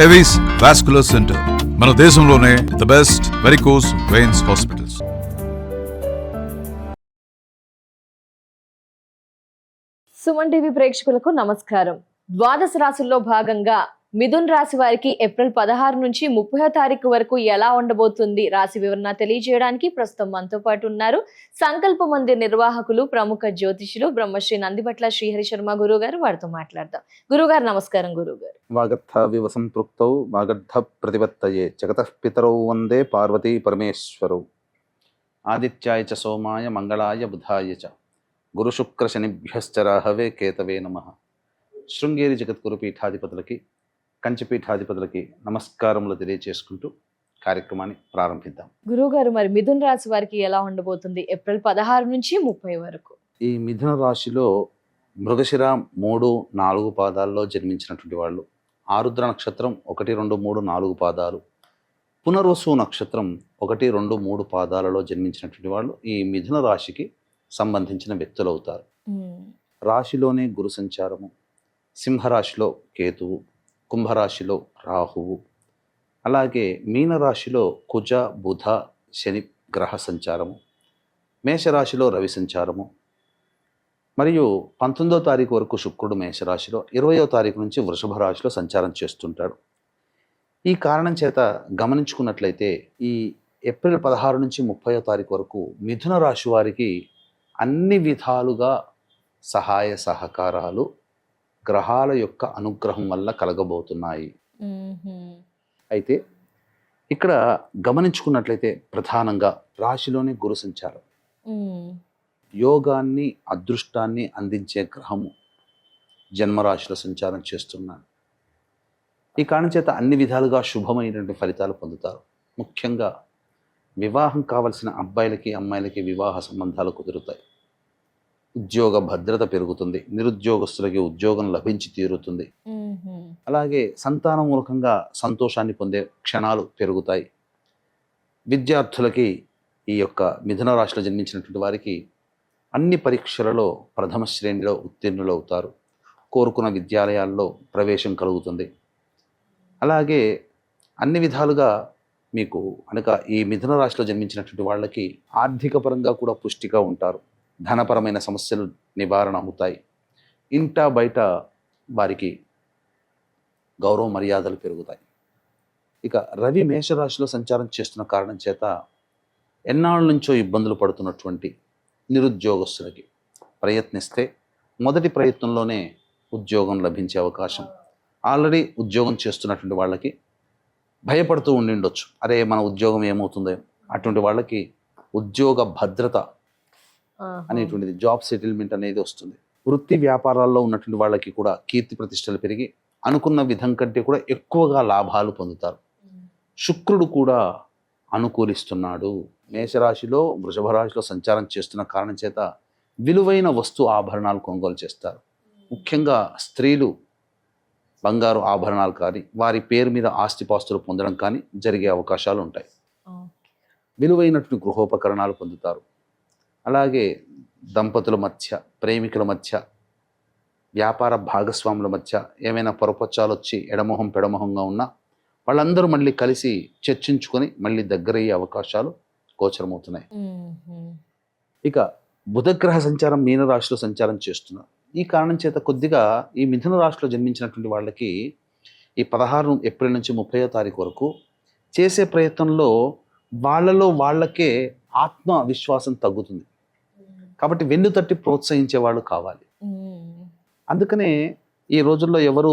Avis vascular centre మన దేశంలోనే the best varicose veins hospitals. Suman TV ప్రేక్షకులకు నమస్కారం. ద్వాదశ రాశుల్లో భాగంగా మిథున్ రాశి వారికి ఏప్రిల్ 16 నుంచి 30వ తారీఖు వరకు ఎలా ఉండబోతుంది రాశి వివరణ తెలియజేయడానికి ప్రస్తుతం మనతో పాటు ఉన్నారు సంకల్ప మందిర్ నిర్వాహకులు, ప్రముఖ జ్యోతిషులు బ్రహ్మశ్రీ నందిబట్ల శ్రీహరి శర్మ గురువు గారు. వారితో మాట్లాడదాం. గురుగారు నమస్కారం. గురుగారు, వాగర్థ వివ సంపృక్తౌ వాగర్థ ప్రతిపత్తయే జగతః పితరౌ వందే పార్వతీ పరమేశ్వరౌ. ఆదిత్యాయ చ సోమాయ మంగళాయ బుధాయ చ గురు శుక్ర శనిభ్యశ్చ రాహవే కేతవే నమః. శృంగేరి జగద్గురు పీఠాధిపతులకి, కంచిపీఠాధిపతులకి నమస్కారములు తెలియచేసుకుంటూ కార్యక్రమాన్ని ప్రారంభిద్దాం. గురుగారు, మరి మిథున్ రాశి వారికి ఎలా ఉండబోతుంది ఏప్రిల్ 16 నుంచి 30 వరకు? ఈ మిథున రాశిలో మృగశిర 3, 4 పాదాల్లో జన్మించినటువంటి వాళ్ళు, ఆరుద్ర నక్షత్రం 1, 2, 3, 4 పాదాలు, పునర్వసు నక్షత్రం 1, 2, 3 పాదాలలో జన్మించినటువంటి వాళ్ళు ఈ మిథున రాశికి సంబంధించిన వ్యక్తులు అవుతారు. రాశిలోనే గురు సంచారము, సింహరాశిలో కేతువు, కుంభరాశిలో రాహువు, అలాగే మీనరాశిలో కుజ, బుధ, శని గ్రహ సంచారము, మేషరాశిలో రవి సంచారము, మరియు 19వ తారీఖు వరకు శుక్రుడు మేషరాశిలో, 20వ తారీఖు నుంచి వృషభ రాశిలో సంచారం చేస్తుంటాడు. ఈ కారణం చేత గమనించుకున్నట్లయితే ఈ ఏప్రిల్ 16 నుంచి 30వ తారీఖు వరకు మిథున రాశి వారికి అన్ని విధాలుగా సహాయ సహకారాలు గ్రహాల యొక్క అనుగ్రహం వల్ల కలగబోతున్నాయి. అయితే ఇక్కడ గమనించుకున్నట్లయితే ప్రధానంగా రాశిలోని గురు సంచారం యోగాన్ని, అదృష్టాన్ని అందించే గ్రహము జన్మరాశిలో సంచారం చేస్తున్నాడు. ఈ కారణం చేత అన్ని విధాలుగా శుభమైనటువంటి ఫలితాలు పొందుతారు. ముఖ్యంగా వివాహం కావలసిన అబ్బాయిలకి, అమ్మాయిలకి వివాహ సంబంధాలు కుదురుతాయి. ఉద్యోగ భద్రత పెరుగుతుంది. నిరుద్యోగస్తులకి ఉద్యోగం లభించి తీరుతుంది. అలాగే సంతాన మూలకంగా సంతోషాన్ని పొందే క్షణాలు పెరుగుతాయి. విద్యార్థులకి, ఈ యొక్క మిథున రాశిలో జన్మించినటువంటి వారికి అన్ని పరీక్షలలో ప్రథమ శ్రేణిలో ఉత్తీర్ణులు అవుతారు. కోరుకున్న విద్యాలయాల్లో ప్రవేశం కలుగుతుంది. అలాగే అన్ని విధాలుగా మీకు అనక ఈ మిథున రాశిలో జన్మించినటువంటి వాళ్ళకి ఆర్థిక పరంగా కూడా పుష్టిగా ఉంటారు. ధనపరమైన సమస్యలు నివారణ అవుతాయి. ఇంట బయట వారికి గౌరవ మర్యాదలు పెరుగుతాయి. ఇక రవి మేషరాశిలో సంచారం చేస్తున్న కారణం చేత ఎన్నాళ్ళ నుంచో ఇబ్బందులు పడుతున్నటువంటి నిరుద్యోగస్తులకి ప్రయత్నిస్తే మొదటి ప్రయత్నంలోనే ఉద్యోగం లభించే అవకాశం. ఆల్రెడీ ఉద్యోగం చేస్తున్నటువంటి వాళ్ళకి భయపడుతూ ఉండిండొచ్చు, అరే మన ఉద్యోగం ఏమవుతుందో. అటువంటి వాళ్ళకి ఉద్యోగ భద్రత అనేటువంటిది, జాబ్ సెటిల్మెంట్ అనేది వస్తుంది. వృత్తి వ్యాపారాల్లో ఉన్నటువంటి వాళ్ళకి కూడా కీర్తి ప్రతిష్టలు పెరిగి అనుకున్న విధం కంటే కూడా ఎక్కువగా లాభాలు పొందుతారు. శుక్రుడు కూడా అనుకూలిస్తున్నాడు. మేషరాశిలో, వృషభ రాశిలో సంచారం చేస్తున్న కారణం చేత విలువైన వస్తు ఆభరణాలు కొనుగోలు చేస్తారు. ముఖ్యంగా స్త్రీలు బంగారు ఆభరణాలు కానీ, వారి పేరు మీద ఆస్తిపాస్తులు పొందడం కానీ జరిగే అవకాశాలు ఉంటాయి. విలువైనటువంటి గృహోపకరణాలు పొందుతారు. అలాగే దంపతుల మధ్య, ప్రేమికుల మధ్య, వ్యాపార భాగస్వాముల మధ్య ఏమైనా పొరపచ్చాలు వచ్చి ఎడమొహం పెడమొహంగా ఉన్నా వాళ్ళందరూ మళ్ళీ కలిసి చర్చించుకొని మళ్ళీ దగ్గరయ్యే అవకాశాలు గోచరమవుతున్నాయి. ఇక బుధగ్రహ సంచారం మీనరాశిలో సంచారం చేస్తున్నారు. ఈ కారణం చేత కొద్దిగా ఈ మిథున రాశిలో జన్మించినటువంటి వాళ్ళకి ఈ 16 ఏప్రిల్ నుంచి 30వ తారీఖు వరకు చేసే ప్రయత్నంలో వాళ్ళలో వాళ్ళకే ఆత్మవిశ్వాసం తగ్గుతుంది. కాబట్టి వెన్ను తట్టి ప్రోత్సహించే వాళ్ళు కావాలి. అందుకనే ఈ రోజుల్లో ఎవరు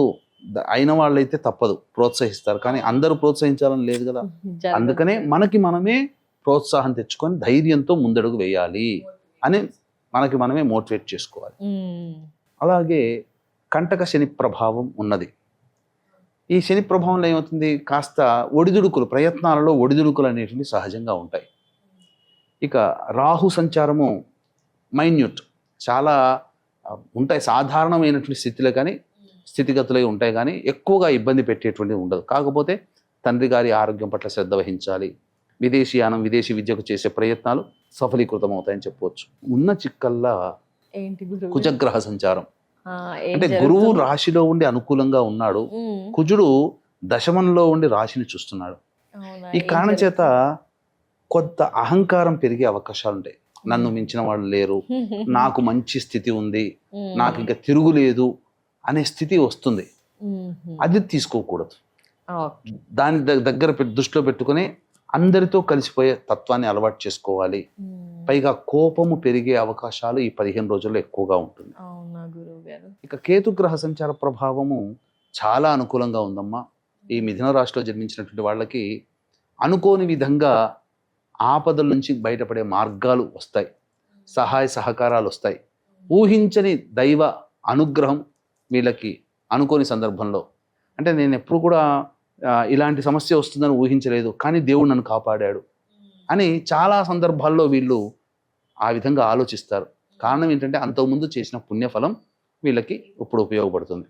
అయిన వాళ్ళైతే తప్పదు, ప్రోత్సహిస్తారు. కానీ అందరూ ప్రోత్సహించాలని లేదు కదా. అందుకనే మనకి మనమే ప్రోత్సాహం తెచ్చుకొని ధైర్యంతో ముందడుగు వేయాలి అని మనకి మనమే మోటివేట్ చేసుకోవాలి. అలాగే కంటక శని ప్రభావం ఉన్నది. ఈ శని ప్రభావంలో ఏమవుతుంది, కాస్త ఒడిదుడుకులు, ప్రయత్నాలలో ఒడిదుడుకులు అనేటివి సహజంగా ఉంటాయి. ఇక రాహు సంచారము మైన్యూట్, చాలా ఉంటాయి, సాధారణమైనటువంటి స్థితిలో కానీ స్థితిగతులే ఉంటాయి, కానీ ఎక్కువగా ఇబ్బంది పెట్టేటువంటిది ఉండదు. కాకపోతే తండ్రి గారి ఆరోగ్యం పట్ల శ్రద్ధ వహించాలి. విదేశీయానం, విదేశీ విద్యకు చేసే ప్రయత్నాలు సఫలీకృతం అవుతాయని చెప్పవచ్చు. ఉన్న చిక్కల్లా కుజగ్రహ సంచారం, అంటే గురువు రాశిలో ఉండి అనుకూలంగా ఉన్నాడు. కుజుడు దశమంలో ఉండి రాశిని చూస్తున్నాడు. అవునా? ఈ ఏం కారణం చేత జరుగుతుంది? కొంత అహంకారం పెరిగే అవకాశాలు ఉంటాయి. నన్ను మించిన వాళ్ళు లేరు, నాకు మంచి స్థితి ఉంది, నాకు ఇంకా తిరుగులేదు అనే స్థితి వస్తుంది. అది తీసుకోకూడదు. ఓకే. దాని దగ్గర దృష్టిలో పెట్టుకుని అందరితో కలిసిపోయే తత్వాన్ని అలవాటు చేసుకోవాలి. పైగా కోపము పెరిగే అవకాశాలు ఈ 15 రోజుల్లో ఎక్కువగా ఉంటుంది. అవునా గురువు గారు? ఇక కేతుగ్రహ సంచార ప్రభావము చాలా అనుకూలంగా ఉందమ్మా. ఈ మిథున రాశిలో జన్మించినటువంటి వాళ్ళకి అనుకోని విధంగా ఆపదల నుంచి బయటపడే మార్గాలు వస్తాయి, సహాయ సహకారాలు వస్తాయి. ఊహించని దైవ అనుగ్రహం వీళ్ళకి అనుకోని సందర్భంలో, అంటే నేను ఎప్పుడు కూడా ఇలాంటి సమస్య వస్తుందని ఊహించలేదు, కానీ దేవుడు నన్ను కాపాడాడు అని చాలా సందర్భాల్లో వీళ్ళు ఆ విధంగా ఆలోచిస్తారు. కారణం ఏంటంటే అంతకుముందు చేసిన పుణ్యఫలం వీళ్ళకి ఇప్పుడు ఉపయోగపడుతుంది.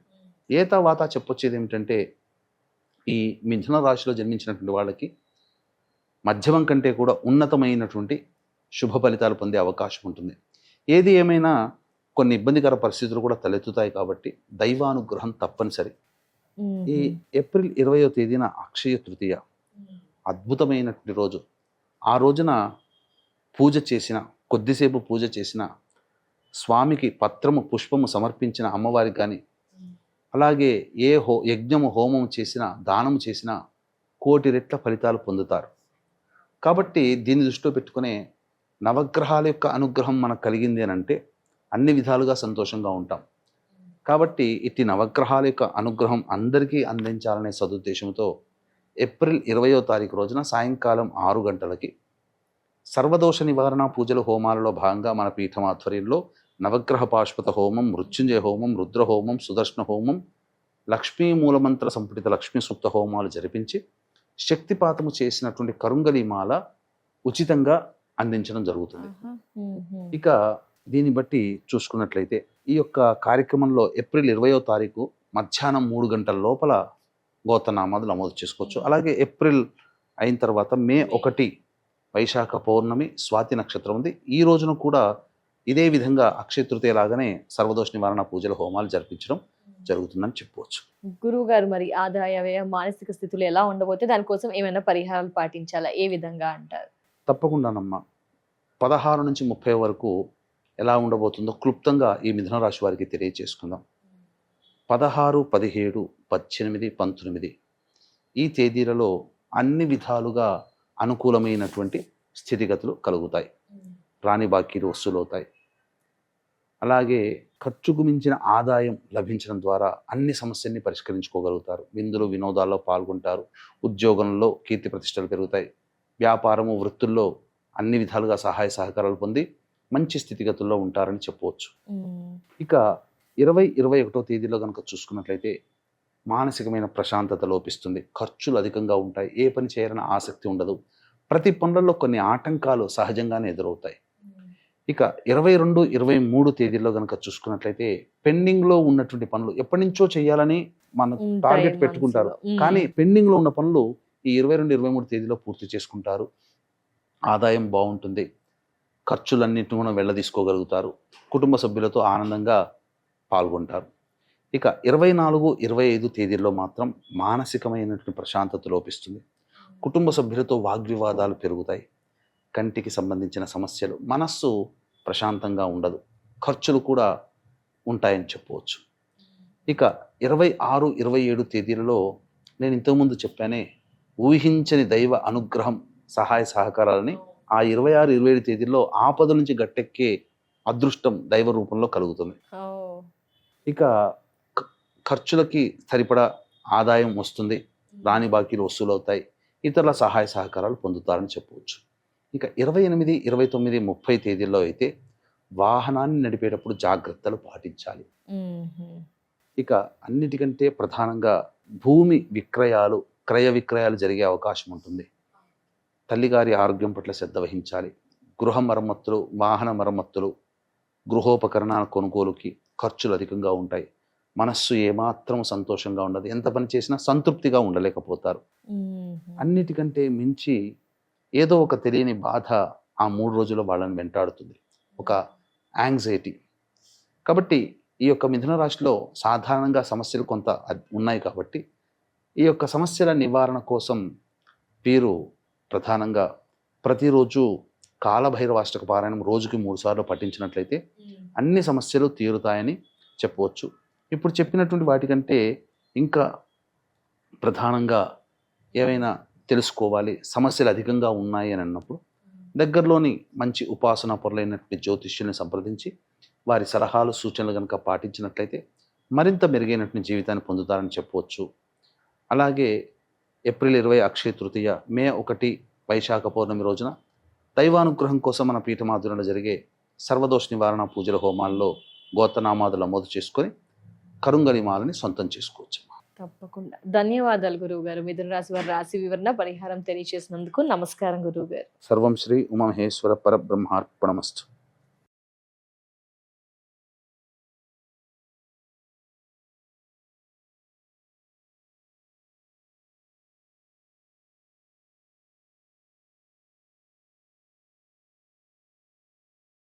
ఏ తర్వాత చెప్పొచ్చేది ఏమిటంటే ఈ మిథున రాశిలో జన్మించినటువంటి వాళ్ళకి మధ్యమం కంటే కూడా ఉన్నతమైనటువంటి శుభ ఫలితాలు పొందే అవకాశం ఉంటుంది. ఏది ఏమైనా కొన్ని ఇబ్బందికర పరిస్థితులు కూడా తలెత్తుతాయి కాబట్టి దైవానుగ్రహం తప్పనిసరి. ఈ ఏప్రిల్ 20వ తేదీన అక్షయ తృతీయ, అద్భుతమైనటువంటి రోజు. ఆ రోజున పూజ చేసిన, కొద్దిసేపు పూజ చేసిన, స్వామికి పత్రము పుష్పము సమర్పించిన అమ్మవారికి కానీ, అలాగే ఏ యజ్ఞము హోమం చేసినా, దానము చేసినా 1,000,000 రెట్ల ఫలితాలు పొందుతారు. కాబట్టి దీన్ని దృష్టిలో పెట్టుకునే నవగ్రహాల యొక్క అనుగ్రహం మనకు కలిగింది అని అంటే అన్ని విధాలుగా సంతోషంగా ఉంటాం. కాబట్టి ఇట్టి నవగ్రహాల యొక్క అనుగ్రహం అందరికీ అందించాలనే సదుద్దేశంతో ఏప్రిల్ 20వ తారీఖు రోజున సాయంకాలం 6 గంటలకి సర్వదోష నివారణ పూజల హోమాలలో భాగంగా మన పీఠం ఆధ్వర్యంలో నవగ్రహ పాశుపత హోమం, మృత్యుంజయ హోమం, రుద్ర హోమం, సుదర్శన హోమం, లక్ష్మీ మూలమంత్ర సంపుటిత లక్ష్మీ సూక్త హోమాలు జరిపించి శక్తిపాతము చేసినటువంటి కరుంగలిమాల ఉచితంగా అందించడం జరుగుతుంది. ఇక దీన్ని బట్టి చూసుకున్నట్లయితే ఈ యొక్క కార్యక్రమంలో ఏప్రిల్ 20వ తారీఖు మధ్యాహ్నం 3 గంటల లోపల గోత్రనామాలు నమోదు చేసుకోవచ్చు. అలాగే ఏప్రిల్ అయిన తర్వాత మే 1 వైశాఖ పౌర్ణమి, స్వాతి నక్షత్రం ఉంది. ఈ రోజున కూడా ఇదే విధంగా అక్షయ తృతీయ లాగానే సర్వదోష నివారణ పూజల హోమాలు జరిపించడం జరుగుతుందని చెప్పవచ్చు. గురువు గారు, మరి ఆదాయ వ్యయ మానసిక స్థితులు ఎలా ఉండబోతే దానికోసం ఏమైనా పరిహారాలు పాటించాలా? ఏ విధంగా అంటారు? తప్పకుండానమ్మా. 16 నుంచి 30 వరకు ఎలా ఉండబోతుందో క్లుప్తంగా ఈ మిథున రాశి వారికి తెలియచేసుకుందాం. 16, 17, 18, 19 ఈ తేదీలలో అన్ని విధాలుగా అనుకూలమైనటువంటి స్థితిగతులు కలుగుతాయి. రాని బాకీలు వసూలవుతాయి. అలాగే ఖర్చుకు మించిన ఆదాయం లభించడం ద్వారా అన్ని సమస్యల్ని పరిష్కరించుకోగలుగుతారు. విందులు వినోదాల్లో పాల్గొంటారు. ఉద్యోగంలో కీర్తి ప్రతిష్టలు పెరుగుతాయి. వ్యాపారము వృత్తుల్లో అన్ని విధాలుగా సహాయ సహకారాలు పొంది మంచి స్థితిగతుల్లో ఉంటారని చెప్పవచ్చు. ఇక 20, 21వ తేదీలో కనుక చూసుకున్నట్లయితే మానసికమైన ప్రశాంతత లోపిస్తుంది. ఖర్చులు అధికంగా ఉంటాయి. ఏ పని చేయాలన్న ఆసక్తి ఉండదు. ప్రతి పనులలో కొన్ని ఆటంకాలు సహజంగానే ఎదురవుతాయి. ఇక 22, 23 తేదీల్లో కనుక చూసుకున్నట్లయితే పెండింగ్లో ఉన్నటువంటి పనులు ఎప్పటి నుంచో చేయాలని మనం టార్గెట్ పెట్టుకుంటారు. కానీ పెండింగ్లో ఉన్న పనులు ఈ 22, 23 తేదీలో పూర్తి చేసుకుంటారు. ఆదాయం బాగుంటుంది. ఖర్చులన్నింటినీ కూడా వెళ్ళదీసుకోగలుగుతారు. కుటుంబ సభ్యులతో ఆనందంగా పాల్గొంటారు. ఇక 24, 25 తేదీల్లో మాత్రం మానసికమైనటువంటి ప్రశాంతత లోపిస్తుంది. కుటుంబ సభ్యులతో వాగ్వివాదాలు పెరుగుతాయి. కంటికి సంబంధించిన సమస్యలు, మనస్సు ప్రశాంతంగా ఉండదు. ఖర్చులు కూడా ఉంటాయని చెప్పవచ్చు. ఇక 26, 27 తేదీలలో నేను ఇంతకుముందు చెప్పానే ఊహించని దైవ అనుగ్రహం, సహాయ సహకారాలని ఆ 26, 27 తేదీల్లో ఆపద నుంచి గట్టెక్కే అదృష్టం దైవ రూపంలో కలుగుతుంది. ఇక ఖర్చులకి సరిపడా ఆదాయం వస్తుంది. రాని బాకీలు వసూలవుతాయి. ఇతరుల సహాయ సహకారాలు పొందుతారని చెప్పవచ్చు. ఇక 28, 29, 30 తేదీల్లో అయితే వాహనాన్ని నడిపేటప్పుడు జాగ్రత్తలు పాటించాలి. ఇక అన్నిటికంటే ప్రధానంగా భూమి విక్రయాలు, క్రయ విక్రయాలు జరిగే అవకాశం ఉంటుంది. తల్లిగారి ఆరోగ్యం పట్ల శ్రద్ధ వహించాలి. గృహ మరమ్మతులు, వాహన మరమ్మతులు, గృహోపకరణాల కొనుగోలుకి ఖర్చులు అధికంగా ఉంటాయి. మనస్సు ఏమాత్రం సంతోషంగా ఉండదు. ఎంత పని చేసినా సంతృప్తిగా ఉండలేకపోతారు. అన్నిటికంటే మించి ఏదో ఒక తెలియని బాధ ఆ 3 రోజుల్లో వాళ్ళని వెంటాడుతుంది, ఒక యాంగ్జైటీ. కాబట్టి ఈ యొక్క మిథున రాశిలో సాధారణంగా సమస్యలు కొంత ఉన్నాయి కాబట్టి ఈ యొక్క సమస్యల నివారణ కోసం వీరు ప్రధానంగా ప్రతిరోజు కాలభైరవాష్టక పారాయణం రోజుకి 3 సార్లు పఠించినట్లయితే అన్ని సమస్యలు తీరుతాయని చెప్పవచ్చు. ఇప్పుడు చెప్పినటువంటి వాటికంటే ఇంకా ప్రధానంగా ఏవైనా తెలుసుకోవాలి, సమస్యలు అధికంగా ఉన్నాయి అని అన్నప్పుడు దగ్గరలోని మంచి ఉపాసనా పరులైనటువంటి జ్యోతిష్యుల్ని సంప్రదించి వారి సలహాలు సూచనలు కనుక పాటించినట్లయితే మరింత మెరుగైనటువంటి జీవితాన్ని పొందుతారని చెప్పవచ్చు. అలాగే ఏప్రిల్ 20 అక్షయ తృతీయ, మే 1 వైశాఖ పౌర్ణమి రోజున దైవానుగ్రహం కోసం మన పీఠమాధురంలో జరిగే సర్వదోష నివారణ పూజల హోమాల్లో గోత్రనామాదులు నమోదు చేసుకొని కరుంగలి మాలని సొంతం చేసుకోవచ్చు. తప్పకుండా. ధన్యవాదాలు గురువు గారు. మిథున రాశి వారి రాశి వివరణ పరిహారం తెలియజేసినందుకు నమస్కారం గురువు గారు. సర్వం శ్రీ ఉమామహేశ్వర పరబ్రహ్మార్పణమస్తు.